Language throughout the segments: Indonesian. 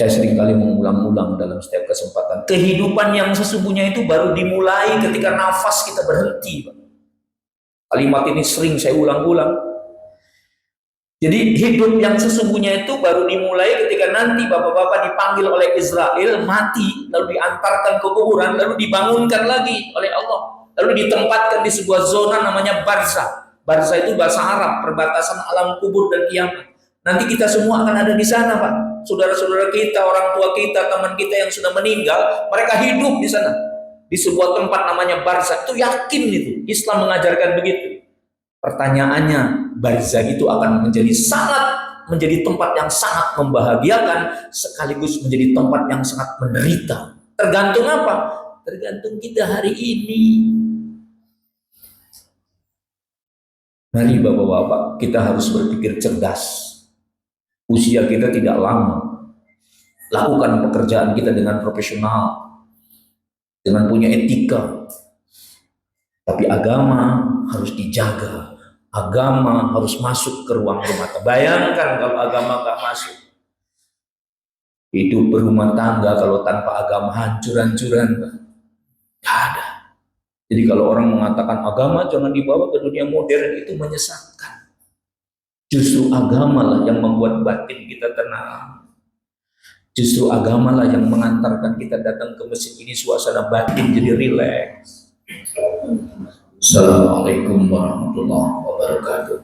Saya seringkali mengulang-ulang dalam setiap kesempatan. Kehidupan yang sesungguhnya itu baru dimulai ketika nafas kita berhenti. Kalimat ini sering saya ulang-ulang. Jadi hidup yang sesungguhnya itu baru dimulai ketika nanti bapak-bapak dipanggil oleh Israel, mati, lalu diantarkan ke kuburan, lalu dibangunkan lagi oleh Allah. Lalu ditempatkan di sebuah zona namanya barzah. Barzah itu bahasa Arab, perbatasan alam kubur dan kiamat. Nanti kita semua akan ada di sana, Pak. Saudara-saudara kita, orang tua kita, teman kita yang sudah meninggal, mereka hidup di sana. Di sebuah tempat namanya barzah. Itu yakin itu. Islam mengajarkan begitu. Pertanyaannya, barzah itu akan menjadi tempat yang sangat membahagiakan sekaligus menjadi tempat yang sangat menderita. Tergantung apa? Tergantung kita hari ini. Mari bapak-bapak, kita harus berpikir cerdas. Usia kita tidak lama. Lakukan pekerjaan kita dengan profesional, dengan punya etika. Tapi agama harus dijaga. Agama harus masuk ke ruang rumah tangga. Bayangkan kalau agama nggak masuk. Hidup berumah tangga kalau tanpa agama hancur-hancuran. Nggak ada. Jadi kalau orang mengatakan agama jangan dibawa ke dunia modern, itu menyesatkan. Justru agamalah yang membuat batin kita tenang. Justru agamalah yang mengantarkan kita datang ke masjid ini, suasana batin jadi rileks. Assalamualaikum warahmatullahi wabarakatuh.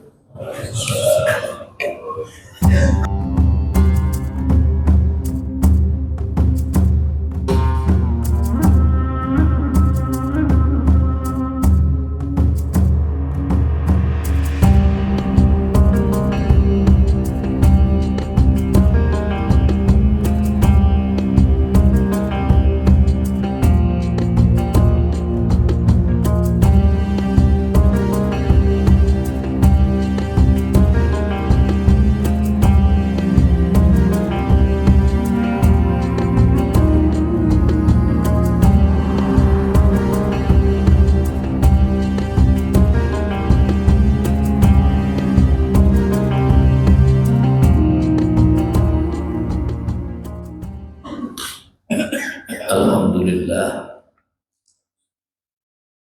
Alhamdulillah.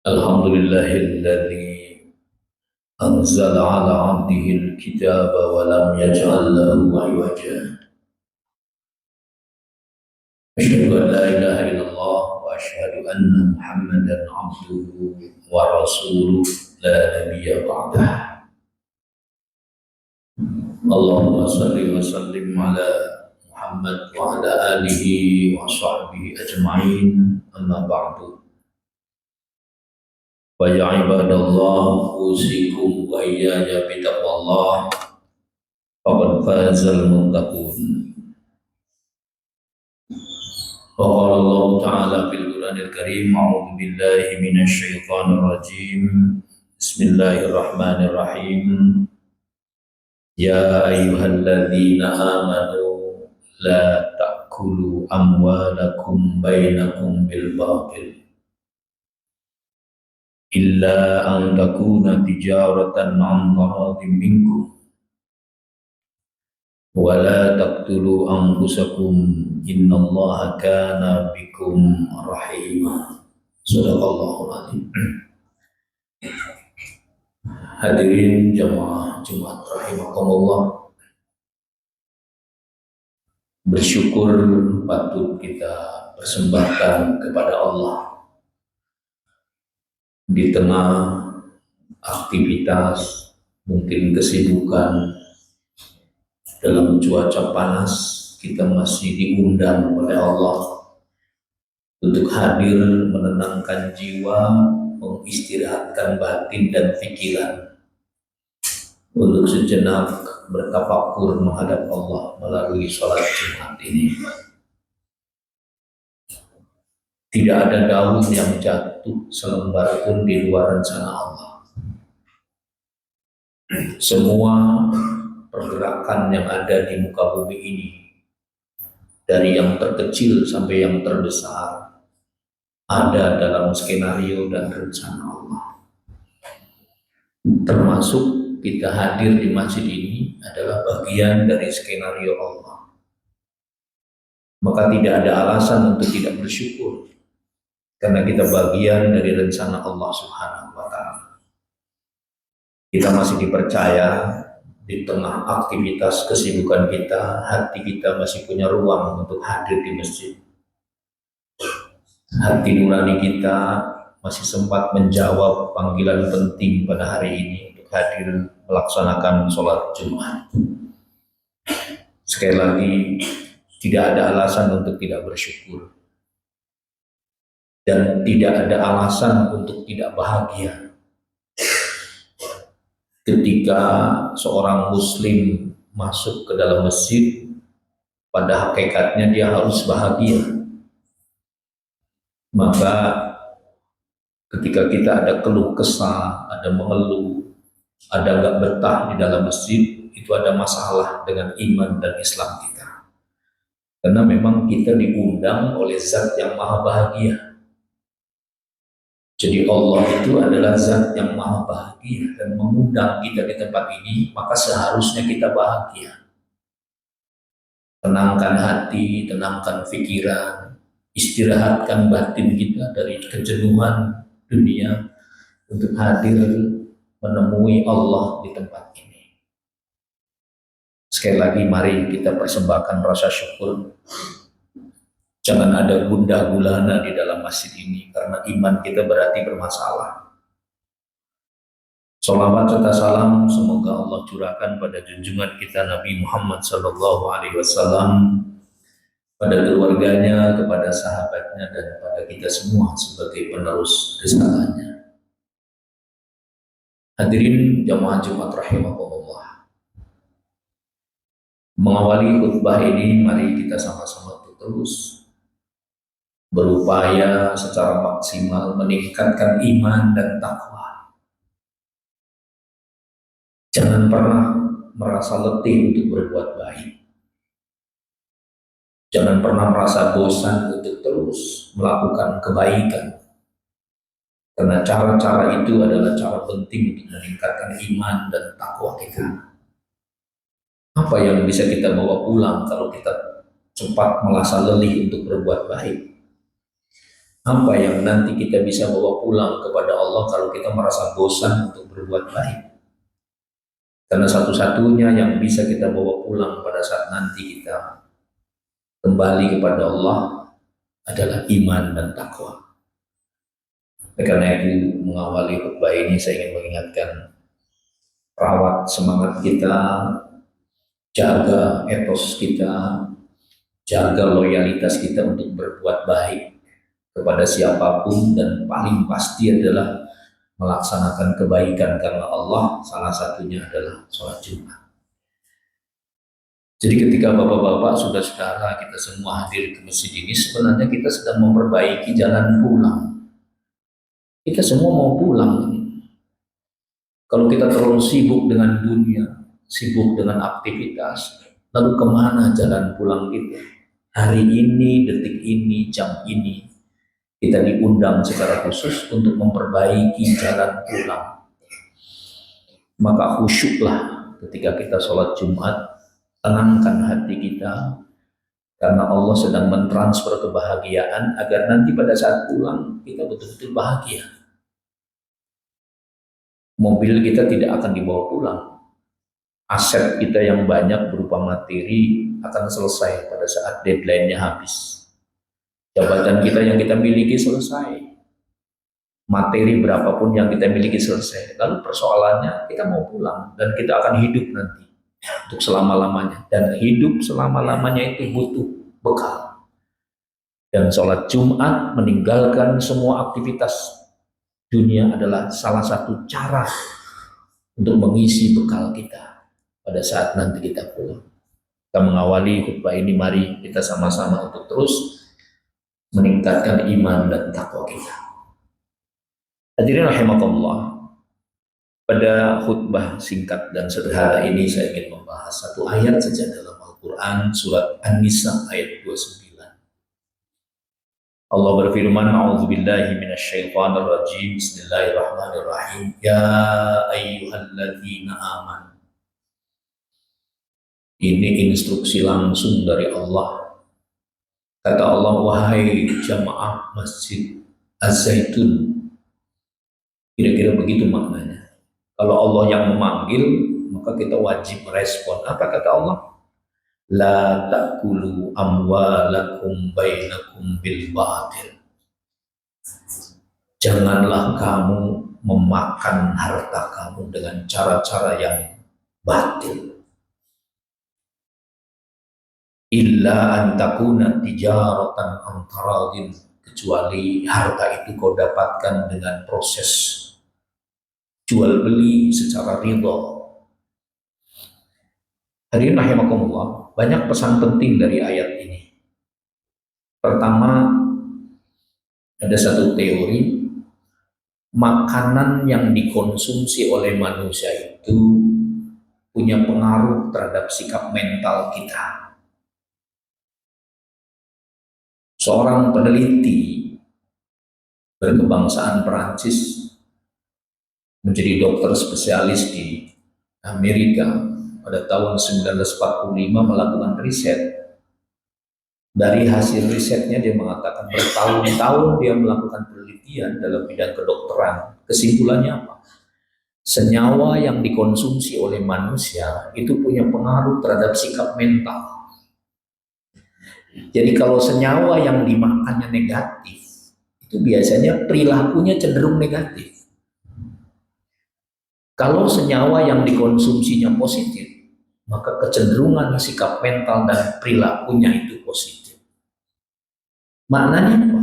Alhamdulillahilladzi anzala ala 'abdihi al-kitaba wa lam yaj'al lahu 'iwaja. Asyhadu an la ilaha illallah wa asyhadu anna Muhammadan 'abduhu wa rasuluhu la nabiyya ba'dah. Allahumma shalli wa sallim ala Muhammad wa ala alihi wa sahbihi ajma'in, amma ba'du. Wa ya ibadallah, usikum wa iyaya bitaqwallah, faqad fazal muttaqun. Wa qala Allah ta'ala fil Qur'anil Karim, a'udzu billahi minasy syaithanir rajim. Bismillahirrahmanirrahim. Ya ayyuhalladzina amanu la ta'kulu amwalakum bainakum bil batil illa an takuna tijaratan an taradin minkum wa la taqtulu anfusakum innallaha kana bikum rahima. Shadaqallahul adzim. Hadirin jamaah Jumat rahimakumullah, bersyukur patut kita persembahkan kepada Allah di tengah aktivitas, mungkin kesibukan, dalam cuaca panas, kita masih diundang oleh Allah untuk hadir menenangkan jiwa, mengistirahatkan batin dan pikiran, untuk sejenak bertafakur menghadap Allah melalui sholat Jumat ini. Tidak ada daun yang jatuh selembar pun di luar rencana Allah. Semua pergerakan yang ada di muka bumi ini, dari yang terkecil sampai yang terbesar, ada dalam skenario dan rencana Allah. Termasuk kita hadir di masjid ini adalah bagian dari skenario Allah. maka tidak ada alasan untuk tidak bersyukur, karena kita bagian dari rencana Allah Subhanahu wa Ta'ala. Kita masih dipercaya di tengah aktivitas kesibukan kita, hati kita masih punya ruang untuk hadir di masjid. Hati nurani kita masih sempat menjawab panggilan penting pada hari ini untuk hadir melaksanakan sholat Jumat. Sekali lagi, tidak ada alasan untuk tidak bersyukur. Dan tidak ada alasan untuk tidak bahagia. Ketika seorang muslim masuk ke dalam masjid, pada hakikatnya dia harus bahagia. Maka ketika kita ada keluh kesah, ada mengeluh, ada nggak betah di dalam masjid, itu ada masalah dengan iman dan Islam kita. Karena memang kita diundang oleh Zat yang Maha Bahagia. Jadi Allah itu adalah Zat yang Maha Bahagia dan mengundang kita di tempat ini, maka seharusnya kita bahagia. Tenangkan hati, tenangkan pikiran, istirahatkan batin kita dari kejenuhan dunia untuk hadir menemui Allah di tempat ini. Sekali lagi, mari kita persembahkan rasa syukur. Jangan ada gundah gulana di dalam masjid ini, karena iman kita berarti bermasalah. Salawat serta salam semoga Allah curahkan pada junjungan kita Nabi Muhammad SAW, pada keluarganya, kepada sahabatnya, dan pada kita semua sebagai penerus risalahnya. Hadirin jamaah Jumat rahimakumullah. Mengawali khutbah ini, mari kita sama-sama terus berupaya secara maksimal meningkatkan iman dan takwa. Jangan pernah merasa letih untuk berbuat baik. Jangan pernah merasa bosan untuk terus melakukan kebaikan. Karena cara-cara itu adalah cara penting untuk meningkatkan iman dan takwa kita. Apa yang bisa kita bawa pulang kalau kita cepat merasa lelah untuk berbuat baik? Apa yang nanti kita bisa bawa pulang kepada Allah kalau kita merasa bosan untuk berbuat baik? Karena satu-satunya yang bisa kita bawa pulang pada saat nanti kita kembali kepada Allah adalah iman dan takwa. Karena itu, mengawali khutbah ini saya ingin mengingatkan, rawat semangat kita, jaga etos kita, jaga loyalitas kita untuk berbuat baik kepada siapapun, dan paling pasti adalah melaksanakan kebaikan karena Allah, salah satunya adalah sholat Jumat. Jadi ketika bapak-bapak, saudara-saudara kita semua hadir ke masjid ini, sebenarnya kita sedang memperbaiki jalan pulang. Kita semua mau pulang. Kalau kita terlalu sibuk dengan dunia, sibuk dengan aktivitas, lalu kemana jalan pulang kita? Hari ini, detik ini, jam ini, kita diundang secara khusus untuk memperbaiki jalan pulang. Maka khusyuklah ketika kita sholat Jumat, tenangkan hati kita, karena Allah sedang mentransfer kebahagiaan agar nanti pada saat pulang kita betul-betul bahagia. Mobil kita tidak akan dibawa pulang. Aset kita yang banyak berupa materi akan selesai pada saat deadline-nya habis. Jabatan kita yang kita miliki selesai, materi berapapun yang kita miliki selesai. Lalu persoalannya kita mau pulang, dan kita akan hidup nanti untuk selama-lamanya. Dan hidup selama-lamanya itu butuh bekal. Dan sholat Jumat, meninggalkan semua aktivitas dunia, adalah salah satu cara untuk mengisi bekal kita pada saat nanti kita pulang. Kita mengawali khutbah ini, mari kita sama-sama untuk terus meningkatkan iman dan takwa kita. Hadirin rahimakumullah, pada khutbah singkat dan sederhana ini saya ingin membahas satu ayat saja dalam Al-Quran, surat An-Nisa ayat 29. Allah berfirman, a'udzubillahi minasyaitonir rajim, bismillahirrahmanirrahim, ya ayyuhalladzina amanu. Ini instruksi langsung dari Allah Kata Allah, wahai jamaah Masjid Az-Zaitun. Kira-kira begitu maknanya. Kalau Allah yang memanggil, maka kita wajib merespon. Apa kata Allah? La ta'kulu amwalakum bainakum bil batil. Janganlah kamu memakan harta kamu dengan cara-cara yang batil. Illa antakuna tijaratan antaradin, kecuali harta itu kau dapatkan dengan proses jual beli secara ridho. Hadirin rahimakumullah, banyak pesan penting dari ayat ini. Pertama, ada satu teori, makanan yang dikonsumsi oleh manusia itu punya pengaruh terhadap sikap mental kita. Seorang peneliti berkebangsaan Perancis, menjadi dokter spesialis di Amerika pada tahun 1945 melakukan riset. Dari hasil risetnya dia mengatakan bertahun-tahun dia melakukan penelitian dalam bidang kedokteran. Kesimpulannya apa? Senyawa yang dikonsumsi oleh manusia itu punya pengaruh terhadap sikap mental. Jadi kalau senyawa yang dimakannya negatif, itu biasanya perilakunya cenderung negatif. Kalau senyawa yang dikonsumsinya positif, maka kecenderungan sikap mental dan perilakunya itu positif. Maknanya apa?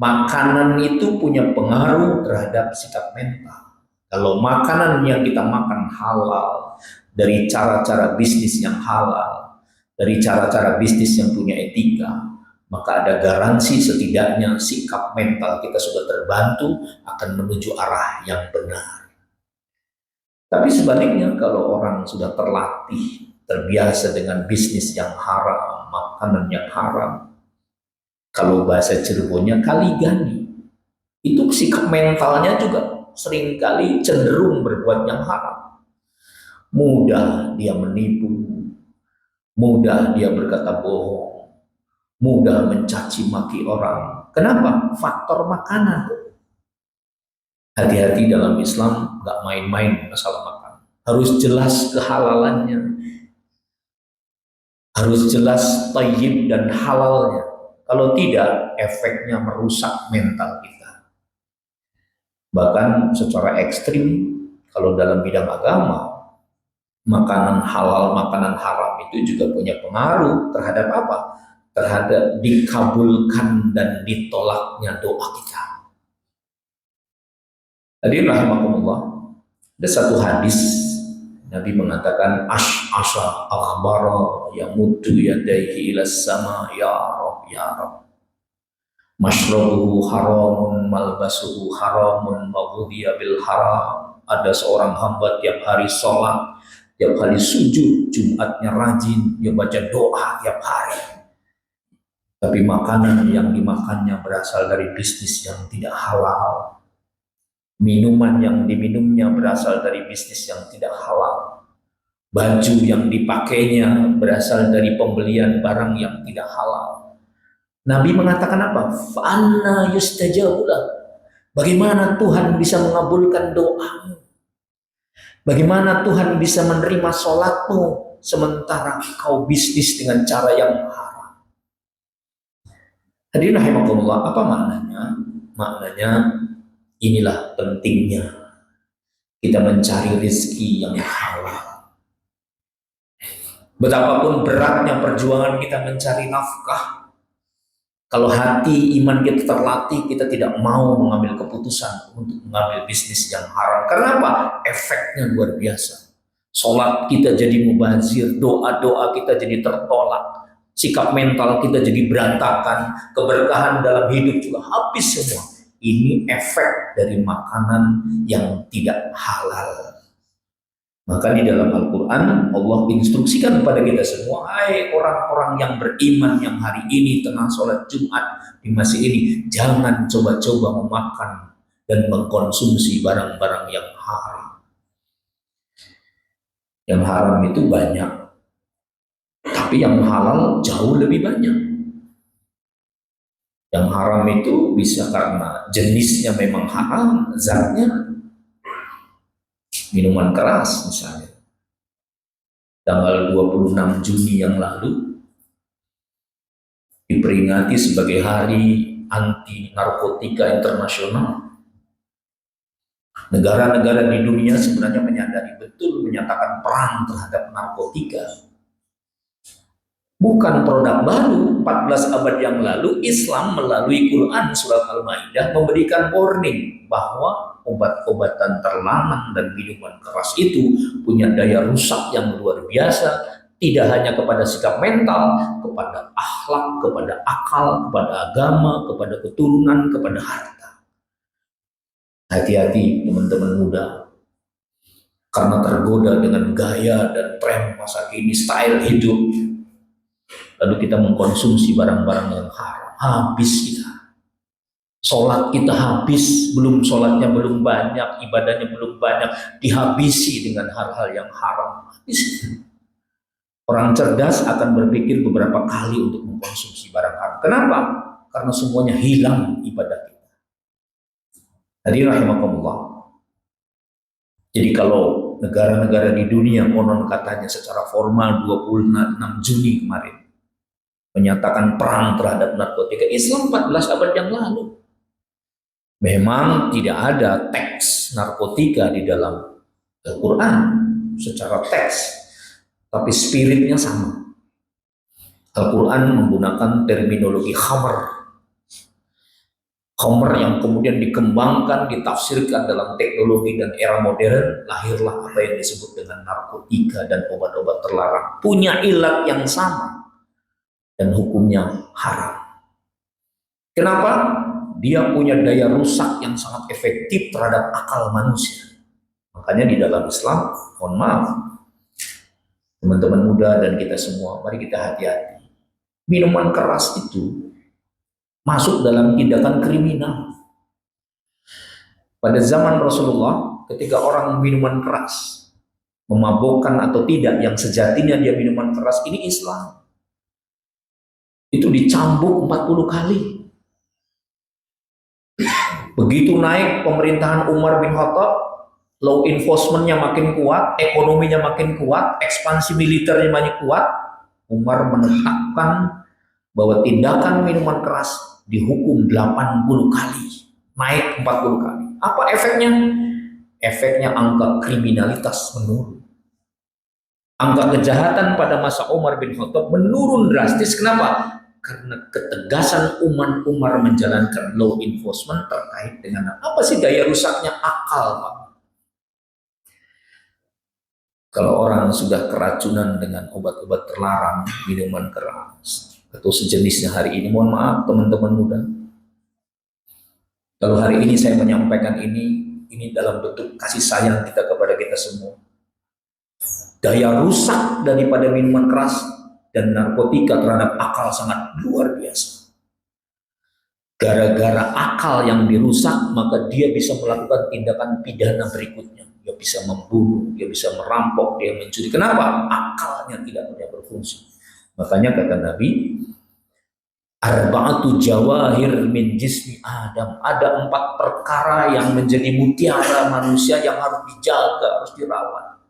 Makanan itu punya pengaruh terhadap sikap mental. Kalau makanan yang kita makan halal, dari cara-cara bisnis yang halal, dari cara-cara bisnis yang punya etika, maka ada garansi setidaknya sikap mental kita sudah terbantu akan menuju arah yang benar. Tapi sebaliknya, kalau orang sudah terlatih, terbiasa dengan bisnis yang haram, makanan yang haram, kalau bahasa Cirebonnya kaligani, itu sikap mentalnya juga seringkali cenderung berbuat yang haram. Mudah dia menipu, mudah dia berkata bohong, mudah mencaci maki orang. Kenapa? Faktor makanan. Hati-hati dalam Islam, nggak main-main masalah makan. Harus jelas kehalalannya, harus jelas thayyib dan halalnya. Kalau tidak, efeknya merusak mental kita. Bahkan secara ekstrim, kalau dalam bidang agama, makanan halal, makanan haram itu juga punya pengaruh terhadap apa? Terhadap dikabulkan dan ditolaknya doa kita. Hadirin rahimakumullah, ada satu hadis Nabi mengatakan ash'asha akhbara yamuddu yadayhi ila sama ya Rabb ya Rabb, mashrabuhu haramun malbasuhu haramun maghdiya bil haram. Ada seorang hamba tiap hari sholat, tiap hari sujud, Jumatnya rajin, dia baca doa tiap hari, tapi makanan yang dimakannya berasal dari bisnis yang tidak halal. Minuman yang diminumnya berasal dari bisnis yang tidak halal. Baju yang dipakainya berasal dari pembelian barang yang tidak halal. Nabi mengatakan apa? Fa'anna yustajabulah. Bagaimana Tuhan bisa mengabulkan doamu? Bagaimana Tuhan bisa menerima sholatmu sementara kau bisnis dengan cara yang haram? Hadirin rahimakumullah, apa maknanya? Maknanya, inilah pentingnya kita mencari rezeki yang halal. Betapapun beratnya perjuangan kita mencari nafkah, kalau hati iman kita terlatih, kita tidak mau mengambil keputusan untuk mengambil bisnis yang haram. Karena apa? Efeknya luar biasa. Sholat kita jadi mubazir, doa-doa kita jadi tertolak, sikap mental kita jadi berantakan, keberkahan dalam hidup juga habis semua. Ini efek dari makanan yang tidak halal. Maka di dalam Al-Quran Allah instruksikan kepada kita semua, hai orang-orang yang beriman yang hari ini tengah sholat Jumat di masjid ini, jangan coba-coba memakan dan mengkonsumsi barang-barang yang haram. Yang haram itu banyak, tapi yang halal jauh lebih banyak. Yang haram itu bisa karena jenisnya memang haram, zatnya, minuman keras misalnya. Tanggal 26 Juni yang lalu diperingati sebagai Hari Anti Narkotika Internasional. Negara-negara di dunia sebenarnya menyadari betul, menyatakan perang terhadap narkotika. Bukan produk baru. 14 abad yang lalu Islam melalui Quran surat Al-Maidah memberikan warning bahwa obat-obatan terlarang dan minuman keras itu punya daya rusak yang luar biasa, tidak hanya kepada sikap mental, kepada akhlak, kepada akal, kepada agama, kepada keturunan, kepada harta. Hati-hati teman-teman muda, karena tergoda dengan gaya dan tren masa kini, style hidup, lalu kita mengkonsumsi barang-barang yang haram, habis kita. Sholat kita habis, sholatnya belum banyak, ibadahnya belum banyak, dihabisi dengan hal-hal yang haram. Habis. Orang cerdas akan berpikir beberapa kali untuk mengkonsumsi barang haram. Kenapa? Karena semuanya hilang ibadah kita. Hadirin rahimakumullah. Jadi kalau negara-negara di dunia konon katanya secara formal 26 Juni kemarin menyatakan perang terhadap narkotika, Islam 14 abad yang lalu. Memang tidak ada teks narkotika di dalam Al-Quran secara teks, tapi spiritnya sama. Al-Quran menggunakan terminologi khamr. Khamr yang kemudian dikembangkan, ditafsirkan dalam teknologi dan era modern, lahirlah apa yang disebut dengan narkotika dan obat-obat terlarang. Punya ilat yang sama dan hukumnya haram. Kenapa? Dia punya daya rusak yang sangat efektif terhadap akal manusia. Makanya di dalam Islam, mohon maaf, teman-teman muda dan kita semua, mari kita hati-hati. Minuman keras itu masuk dalam tindakan kriminal. Pada zaman Rasulullah, ketika orang minuman keras, memabukkan atau tidak, yang sejatinya dia minuman keras, ini Islam. Itu dicambuk 40 kali. Begitu naik pemerintahan Umar bin Khattab, law enforcement-nya makin kuat, ekonominya makin kuat, ekspansi militernya makin kuat, Umar menetapkan bahwa tindakan minuman keras dihukum 80 kali, naik 40 kali. Apa efeknya? Efeknya angka kriminalitas menurun. Angka kejahatan pada masa Umar bin Khattab menurun drastis. Kenapa? Karena ketegasan Umar menjalankan law enforcement terkait dengan apa sih daya rusaknya akal, Pak. Kalau orang sudah keracunan dengan obat-obat terlarang, minuman keras, atau sejenisnya hari ini, mohon maaf teman-teman muda, kalau hari ini saya menyampaikan ini dalam bentuk kasih sayang kita kepada kita semua. Daya rusak daripada minuman keras dan narkotika terhadap akal sangat luar biasa. Gara-gara akal yang dirusak, maka dia bisa melakukan tindakan pidana berikutnya. Dia bisa membunuh, dia bisa merampok, dia mencuri. Kenapa? Akalnya tidak punya berfungsi. Makanya kata Nabi, arba'atu jawahir min jismi Adam. Ada 4 perkara yang menjadi mutiara manusia yang harus dijaga, harus dirawat.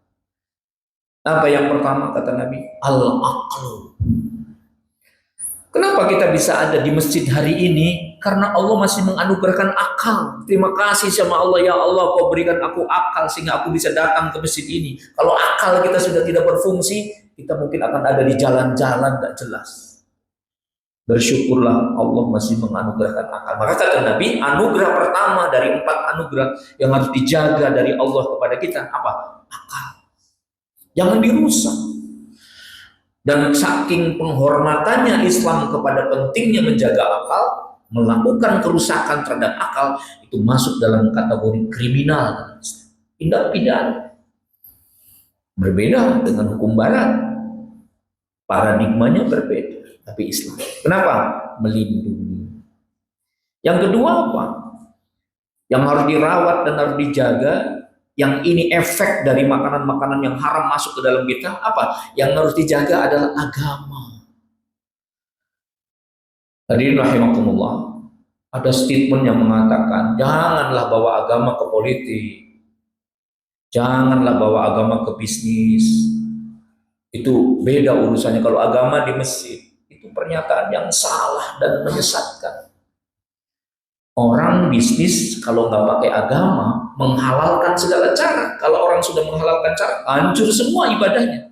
Apa yang pertama kata Nabi? Al-aql. Kenapa kita bisa ada di masjid hari ini? Karena Allah masih menganugerahkan akal. Terima kasih sama Allah, ya Allah kau berikan aku akal sehingga aku bisa datang ke masjid ini. Kalau akal kita sudah tidak berfungsi, kita mungkin akan ada di jalan-jalan gak jelas. Bersyukurlah Allah masih menganugerahkan akal. Maka kata Nabi, anugerah pertama dari 4 anugerah yang harus dijaga dari Allah kepada kita apa? Akal. Jangan dirusak. Dan saking penghormatannya Islam kepada pentingnya menjaga akal, melakukan kerusakan terhadap akal itu masuk dalam kategori kriminal, tindak pidana. Berbeda dengan hukum barat, paradigmanya berbeda, tapi Islam. Kenapa? Melindungi. Yang kedua apa? Yang harus dirawat dan harus dijaga, yang ini efek dari makanan-makanan yang haram masuk ke dalam kita, apa? Yang harus dijaga adalah agama. Hadirin rahimakumullah. Ada statement yang mengatakan, janganlah bawa agama ke politik, janganlah bawa agama ke bisnis. Itu beda urusannya. Kalau agama di masjid, itu pernyataan yang salah dan menyesatkan. Orang bisnis kalau nggak pakai agama, menghalalkan segala cara. Kalau orang sudah menghalalkan cara, hancur semua ibadahnya.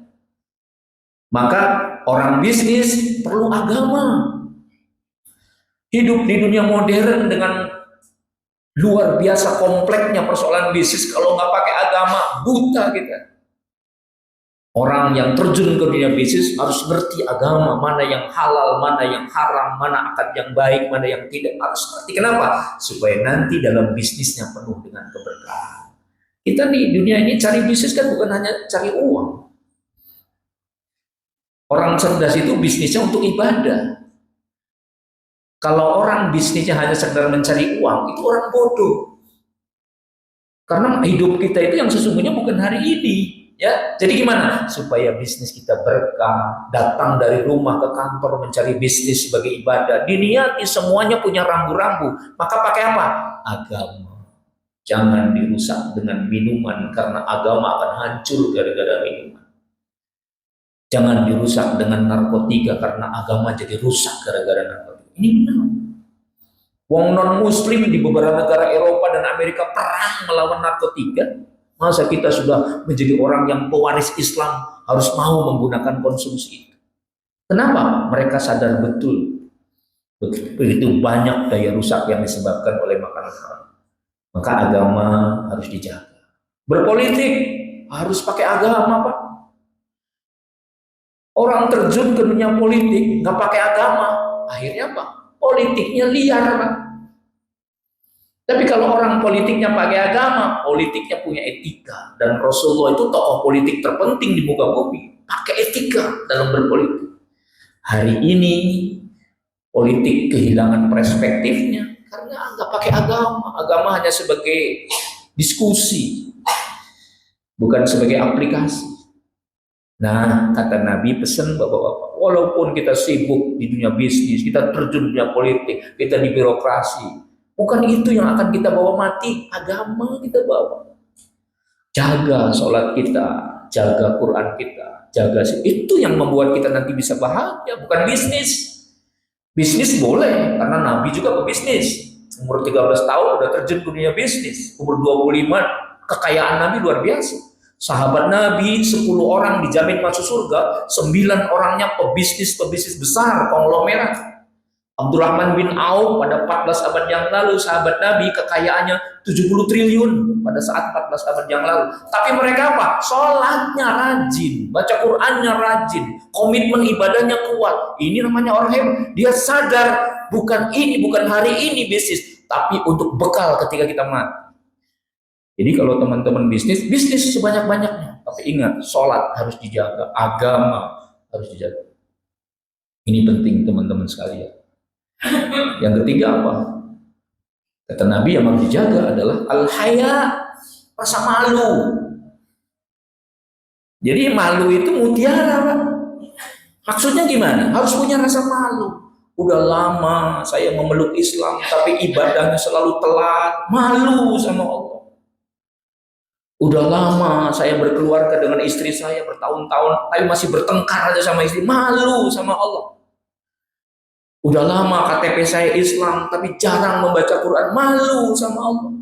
Maka orang bisnis perlu agama. Hidup di dunia modern dengan luar biasa kompleksnya persoalan bisnis, kalau nggak pakai agama, buta kita. Orang yang terjun ke dunia bisnis harus ngerti agama, mana yang halal, mana yang haram, mana akad yang baik, mana yang tidak. Harus ngerti. Kenapa? Supaya nanti dalam bisnisnya penuh dengan keberkahan. Kita di dunia ini cari bisnis kan bukan hanya cari uang. Orang cerdas itu bisnisnya untuk ibadah. Kalau orang bisnisnya hanya sekedar mencari uang, itu orang bodoh. Karena hidup kita itu yang sesungguhnya bukan hari ini. Ya, jadi gimana? Supaya bisnis kita berkah, datang dari rumah ke kantor mencari bisnis sebagai ibadah, diniati semuanya punya rambu-rambu. Maka pakai apa? Agama. Jangan dirusak dengan minuman, karena agama akan hancur gara-gara minuman. Jangan dirusak dengan narkotika, karena agama jadi rusak gara-gara narkotika. Ini benar. Wong non muslim di beberapa negara Eropa dan Amerika perang melawan narkotika. Masa kita sudah menjadi orang yang pewaris Islam harus mau menggunakan konsumsi itu? Kenapa? Mereka sadar betul begitu banyak daya rusak yang disebabkan oleh makanan haram. Maka agama harus dijaga. Berpolitik harus pakai agama, Pak. Orang terjun ke dunia politik nggak pakai agama, akhirnya apa? Politiknya liar, Pak. Tapi kalau orang politiknya pakai agama, politiknya punya etika. Dan Rasulullah itu tokoh politik terpenting di muka bumi. Pakai etika dalam berpolitik. Hari ini politik kehilangan perspektifnya karena nggak pakai agama. Agama hanya sebagai diskusi, bukan sebagai aplikasi. Nah, kata Nabi pesan bapak-bapak, walaupun kita sibuk di dunia bisnis, kita terjun di dunia politik, kita di birokrasi, bukan itu yang akan kita bawa mati, agama kita bawa. Jaga sholat kita, jaga Quran kita, jaga itu yang membuat kita nanti bisa bahagia, bukan bisnis. Bisnis boleh, karena Nabi juga pebisnis. Umur 13 tahun udah terjun ke dunia bisnis. Umur 25, kekayaan Nabi luar biasa. Sahabat Nabi 10 orang dijamin masuk surga, 9 orangnya pebisnis besar, konglomerat. Abdurrahman bin Auf pada 14 abad yang lalu, sahabat Nabi kekayaannya 70 triliun pada saat 14 abad yang lalu. Tapi mereka apa? Sholatnya rajin, baca Qurannya rajin, komitmen ibadahnya kuat. Ini namanya orang hebat. Dia sadar bukan hari ini bisnis, tapi untuk bekal ketika kita mati. Jadi kalau teman-teman bisnis sebanyak-banyaknya. Tapi ingat, sholat harus dijaga, agama harus dijaga. Ini penting teman-teman sekalian. Yang ketiga apa? Kata Nabi yang harus dijaga adalah al-haya, rasa malu. Jadi malu itu mutiara, Pak. Maksudnya gimana? Harus punya rasa malu. Udah lama saya memeluk Islam, tapi ibadahnya selalu telat. Malu sama Allah. Udah lama saya berkeluarga dengan istri saya bertahun-tahun, tapi masih bertengkar aja sama istri. Malu sama Allah. Udah lama KTP saya Islam, tapi jarang membaca Quran. Malu sama Allah.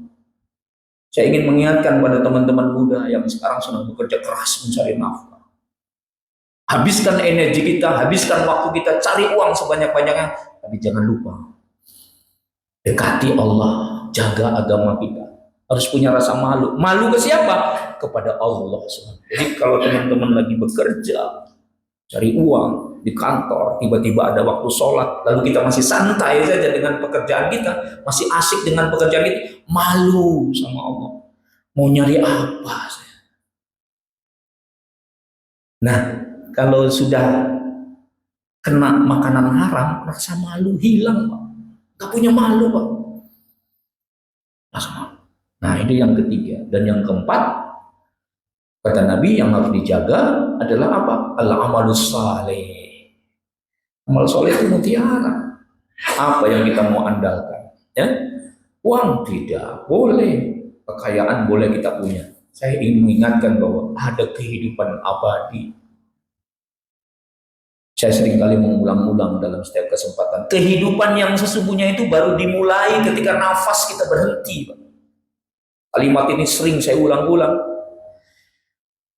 Saya ingin mengingatkan pada teman-teman muda yang sekarang sedang bekerja keras mencari nafkah. Habiskan energi kita, habiskan waktu kita, cari uang sebanyak-banyaknya. Tapi jangan lupa, dekati Allah, jaga agama kita. Harus punya rasa malu. Malu ke siapa? Kepada Allah. Jadi kalau teman-teman lagi bekerja, cari uang di kantor, tiba-tiba ada waktu sholat, lalu kita masih santai saja dengan pekerjaan kita, masih asik dengan pekerjaan kita, malu sama Allah. Mau nyari apa saya? Nah, kalau sudah kena makanan haram, rasa malu hilang, Pak. Gak punya malu, Pak. Rasa malu. Nah, ini yang ketiga. Dan yang keempat, kata Nabi yang harus dijaga adalah apa? Al-amalus saleh. Amal soleh itu mutiara. Apa yang kita mau andalkan? Ya, uang tidak boleh, kekayaan boleh kita punya. Saya ingin mengingatkan bahwa ada kehidupan abadi. Saya seringkali mengulang-ulang dalam setiap kesempatan. Kehidupan yang sesungguhnya itu baru dimulai ketika nafas kita berhenti, Pak. Kalimat ini sering saya ulang-ulang.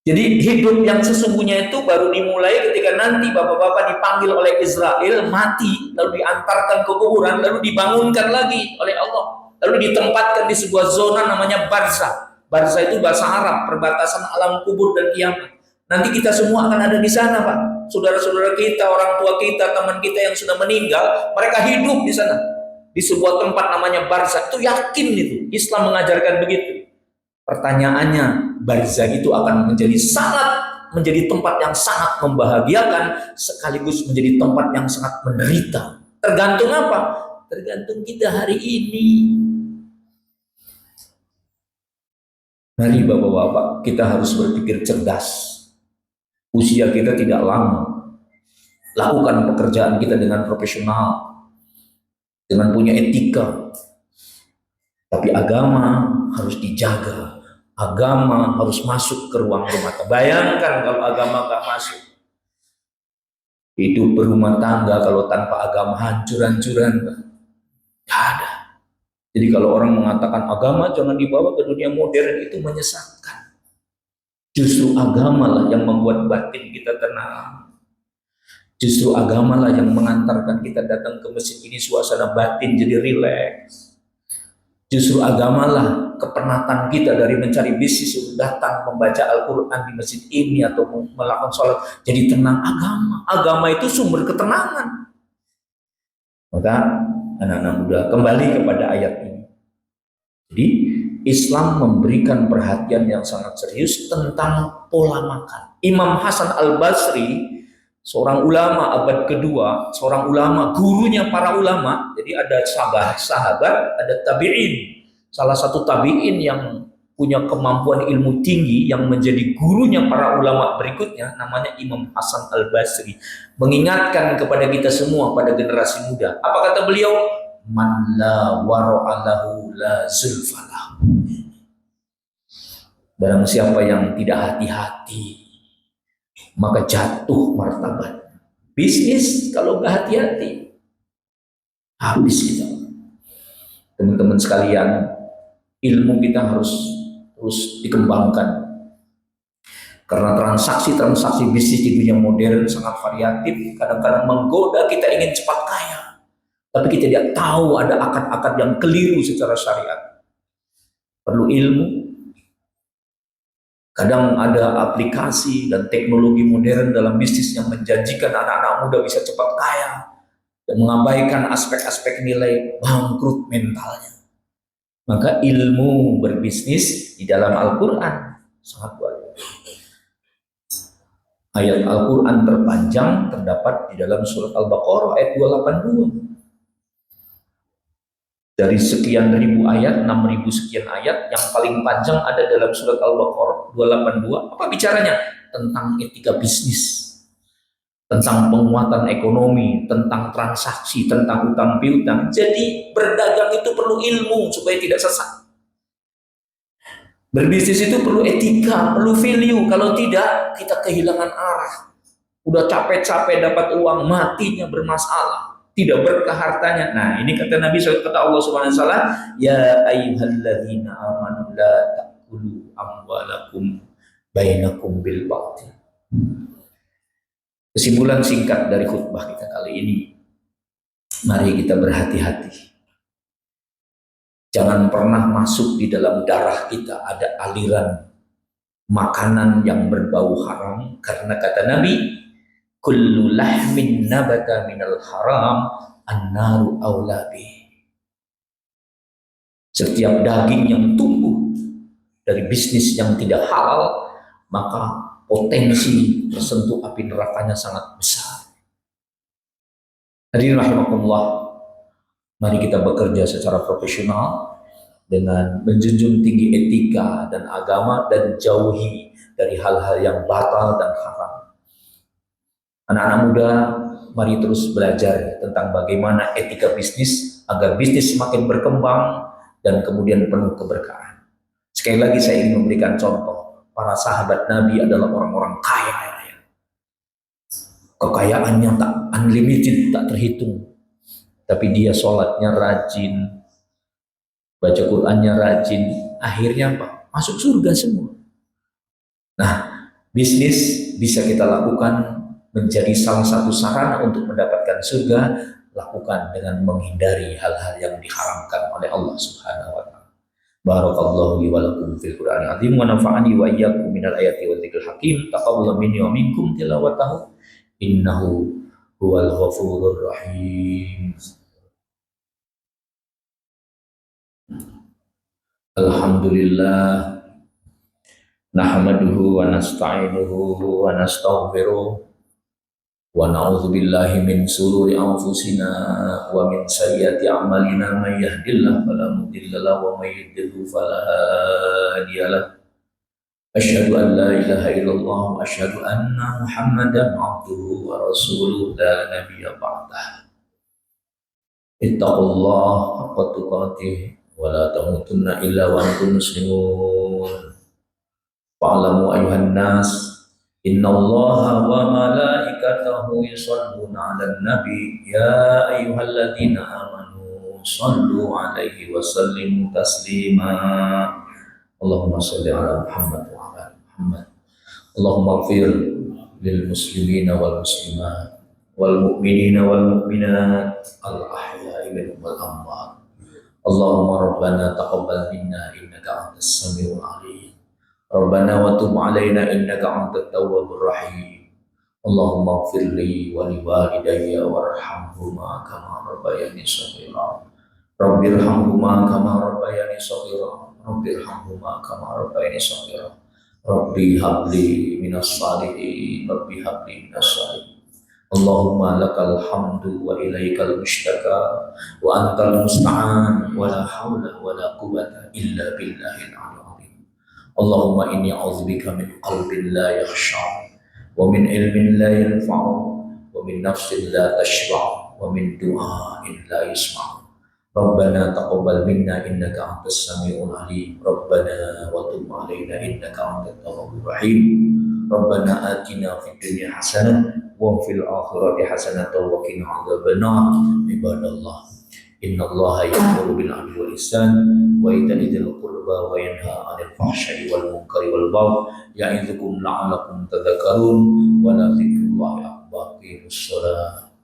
Jadi hidup yang sesungguhnya itu baru dimulai ketika nanti bapak-bapak dipanggil oleh Israel, mati, lalu diantarkan ke kuburan, lalu dibangunkan lagi oleh Allah, lalu ditempatkan di sebuah zona namanya barzah. Barzah itu bahasa Arab, perbatasan alam kubur dan kiamat. Nanti kita semua akan ada di sana, Pak. Saudara-saudara kita, orang tua kita, teman kita yang sudah meninggal, mereka hidup di sana, di sebuah tempat namanya barzah. Itu yakin itu, Islam mengajarkan begitu. Pertanyaannya, barzah itu akan menjadi tempat yang sangat membahagiakan sekaligus menjadi tempat yang sangat menderita. Tergantung apa? Tergantung kita hari ini. Mari bapak-bapak, kita harus berpikir cerdas. Usia kita tidak lama. Lakukan pekerjaan kita dengan profesional, dengan punya etika. Tapi agama harus dijaga. Agama harus masuk ke ruang rumah tangga. Bayangkan kalau agama nggak masuk. Hidup berumah tangga kalau tanpa agama hancur-hancuran. Nggak ada. Jadi kalau orang mengatakan agama jangan dibawa ke dunia modern, itu menyesatkan. Justru agamalah yang membuat batin kita tenang. Justru agamalah yang mengantarkan kita datang ke masjid ini suasana batin jadi rileks. Justru agamalah kepenatan kita dari mencari bisnis untuk datang membaca Al-Quran di masjid ini atau melakukan sholat jadi tenang. Agama itu sumber ketenangan. Maka anak-anak muda kembali kepada ayat ini. Jadi Islam memberikan perhatian yang sangat serius tentang pola makan. Imam Hasan Al-Basri, seorang ulama abad kedua, seorang ulama, gurunya para ulama. Jadi ada sahabat, ada tabi'in. Salah satu tabi'in yang punya kemampuan ilmu tinggi yang menjadi gurunya para ulama berikutnya namanya Imam Hasan Al-Basri. Mengingatkan kepada kita semua pada generasi muda. Apa kata beliau? Man la wara'alahu la zulfalah. Barang siapa yang tidak hati-hati maka jatuh martabat. Bisnis kalau nggak hati-hati habis kita. Teman-teman sekalian, ilmu kita harus terus dikembangkan karena transaksi bisnis di dunia modern sangat variatif. Kadang-kadang menggoda kita ingin cepat kaya, tapi kita tidak tahu ada akad-akad yang keliru secara syariat. Perlu ilmu. Kadang ada aplikasi dan teknologi modern dalam bisnis yang menjanjikan anak-anak muda bisa cepat kaya dan mengabaikan aspek-aspek nilai bangkrut mentalnya. Maka ilmu berbisnis di dalam Al-Quran sangat luar biasa. Ayat Al-Quran terpanjang terdapat di dalam surat Al-Baqarah ayat 282. Dari sekian ribu ayat, 6.000 sekian ayat, yang paling panjang ada dalam surat Al-Baqarah 282. Apa bicaranya? Tentang etika bisnis, tentang penguatan ekonomi, tentang transaksi, tentang utang piutang. Jadi berdagang itu perlu ilmu supaya tidak sesat. Berbisnis itu perlu etika, perlu value. Kalau tidak, kita kehilangan arah. Udah capek-capek dapat uang, matinya bermasalah. Tidak berkah hartanya. Nah, ini kata Nabi SAW, kata Allah Subhanahu wa taala, ya ayyuhalladzina amanu la ta'kulu amwalakum bainakum bil batil. Kesimpulan singkat dari khutbah kita kali ini, mari kita berhati-hati. Jangan pernah masuk di dalam darah kita ada aliran makanan yang berbau haram, karena kata Nabi, kullu lahmin nabata minal haram annaru aulabi. Setiap daging yang tumbuh dari bisnis yang tidak halal, maka potensi tersentuh api nerakanya sangat besar. Hadirin rahimakumullah, mari kita bekerja secara profesional dengan menjunjung tinggi etika dan agama dan jauhi dari hal-hal yang batal dan haram. Anak-anak muda, mari terus belajar tentang bagaimana etika bisnis agar bisnis semakin berkembang dan kemudian penuh keberkahan. Sekali lagi saya ingin memberikan contoh, para sahabat Nabi adalah orang-orang kaya. Kekayaannya tak unlimited, tak terhitung. Tapi dia sholatnya rajin, baca Qur'annya rajin, akhirnya apa? Masuk surga semua. Nah, bisnis bisa kita lakukan menjadi salah satu sarana untuk mendapatkan surga, lakukan dengan menghindari hal-hal yang diharamkan oleh Allah Subhanahu wa taala. Barakallahu li wa lakum fil Qur'anil azim wa nafa'ani wa iyyakum minal ayati wa dzikril hakim. Taqabbal minni wa minkum tilawatahu innahu huwal ghafurur rahim. Alhamdulillah nahmaduhu wa nasta'inuhu wa nastaghfiruh wa na'udzu billahi min shururi anfusina wa min sayyiati a'malina may yahdihillahu fala mudilla lahu wa may yudlil fala hadiya lahu. Asyhadu an la ilaha illallah wa asyhadu anna Muhammadan abduhu wa rasuluhu la nabiyya ba'dah. Ittaqullaha haqqa tuqatih wa la tamutunna illa wa antum muslimun. Fa'lamu ayyuhan nas innallaha wa malaikatahu yusholluna 'alan nabi ya ayyuhalladzina amanu shallu 'alaihi wa sallimu taslima. Allahumma shalli 'ala Muhammad wa 'ala Muhammad. Allahumma ighfir lil muslimina wal muslimat wal mu'minina wal mu'minat al ahya'i minhum wal amwat. Allahumma rabbana taqabbal minna innaka antas samiul 'alim. Rabbana wa tub 'alaina innaka antat tawwabur rahim. Allahumma ighfir li wa li walidayya warhamhuma kama rabbayani shaghira. Rabbirhamhuma kama rabbayani shaghira. Rabbirhamhuma kama rabbayani shaghira. Rabbi habli minas salihin. Rabbi habli minas salihin. Allahumma lakal hamdu wa ilaikal mushtaka wa antal musta'an wa la hawla wa la quwwata illa billahil 'aliyyil 'azim. Allahumma inni a'udzubika min qalbin la yakhsha wa min ilmin la yanfa'u wa min nafsin la tashba' wa min du'ain la yusma'. Rabbana taqabbal minna innaka antas samiul 'alim. Rabbana wa tub 'alaina innaka antat tawwabur rahim. Rabbana atina fid dunya hasanah wa fil akhirati hasanah wa qina adzabannar. Ibadallah, innallaha ya'muru bil 'adli wal ihsan wa ita'i dzil qurba wa yanha 'anil fahsya'i wal munkari wal baghi ya'idzukum la'allakum tadhakkarun wa la dzikrullahi akbar. Qimus shalah.